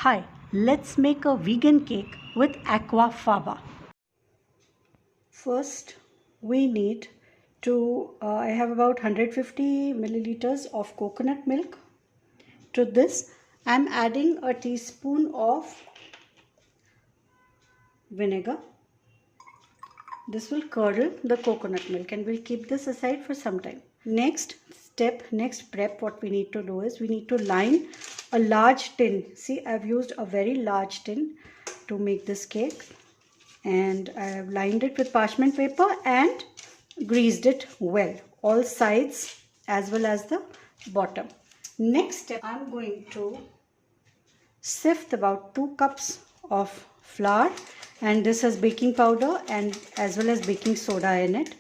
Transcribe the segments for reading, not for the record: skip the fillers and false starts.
Hi, let's make a vegan cake with Aquafaba. First, we need I have about 150 milliliters of coconut milk. To this, I'm adding a teaspoon of vinegar. This will curdle the coconut milk and we'll keep this aside for some time. Next prep, what we need to do is we need to line a large tin. See, I've used a very large tin to make this cake, and I have lined it with parchment paper and greased it well, all sides as well as the bottom. Next step, I'm going to sift about 2 cups of flour, and this has baking powder and as well as baking soda in it.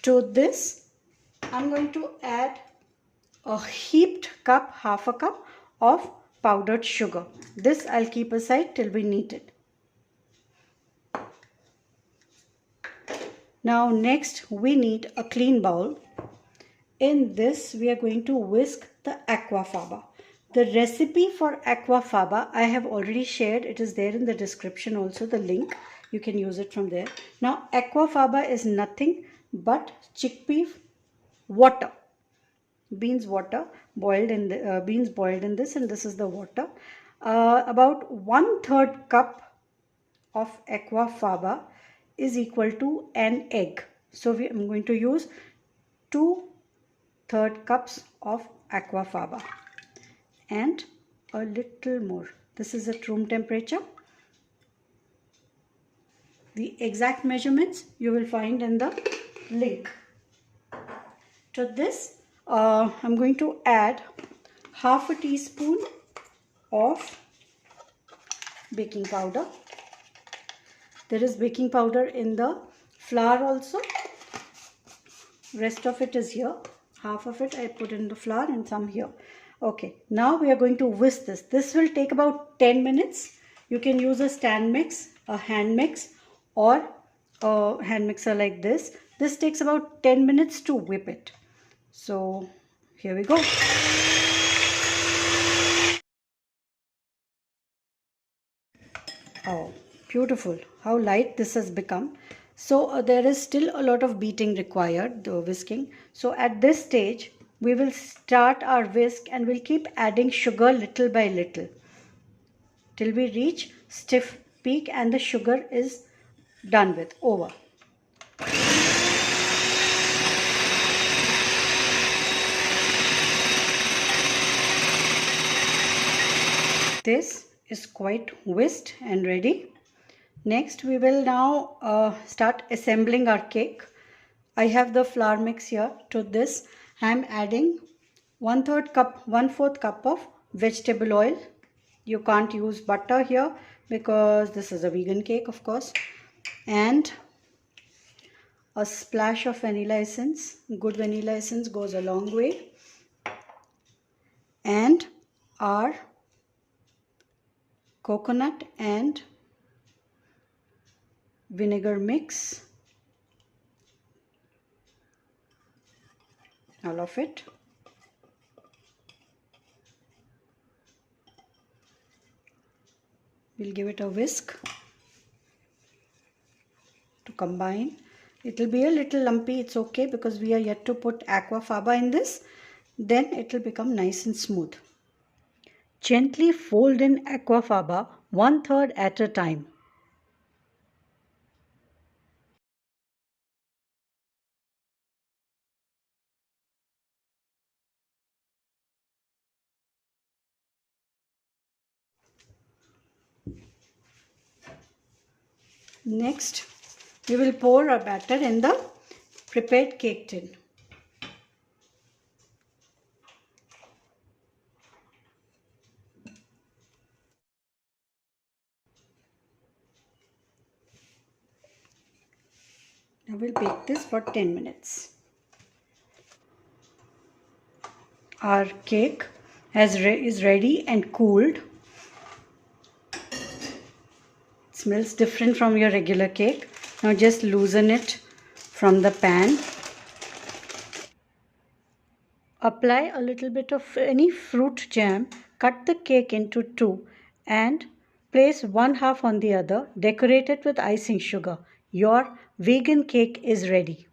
To this, I'm going to add a heaped cup, half a cup of powdered sugar. This I'll keep aside till we need it. Now next we need a clean bowl. In this we are going to whisk the Aquafaba. The recipe for Aquafaba I have already shared. It is there in the description also, the link. You can use it from there. Now Aquafaba is nothing but chickpea water. Beans boiled in this, and this is the water. About 1/3 cup of Aquafaba is equal to an egg. So I'm going to use 2/3 cups of Aquafaba and a little more. This is at room temperature. The exact measurements you will find in the link. To this, I'm going to add half a teaspoon of baking powder. There is baking powder in the flour also. Rest of it is here. Half of it I put in the flour and some here. Okay, now we are going to whisk this. This will take about 10 minutes. You can use a stand mix, a hand mix, or a hand mixer like this. This takes about 10 minutes to whip it. So here we go. Oh, beautiful. How light this has become. So there is still a lot of beating required, the whisking. So at this stage, we will start our whisk and we'll keep adding sugar little by little till we reach stiff peak and the sugar is done with, over. This is quite whisked and ready. Next, we will now start assembling our cake. I have the flour mix here. To this, I am adding 1/4 cup of vegetable oil. You can't use butter here because this is a vegan cake, of course. And a splash of vanilla essence. Good vanilla essence goes a long way. And our coconut and vinegar mix. All of it. We'll give it a whisk to combine. It will be a little lumpy, it's okay, because we are yet to put Aquafaba in this. Then it will become nice and smooth. Gently fold in Aquafaba 1/3 at a time. Next, we will pour our batter in the prepared cake tin. Now we'll bake this for 10 minutes. Our cake is ready and cooled. It smells different from your regular cake. Now just loosen it from the pan. Apply a little bit of any fruit jam, cut the cake into two and place one half on the other. Decorate it with icing sugar. Your vegan cake is ready.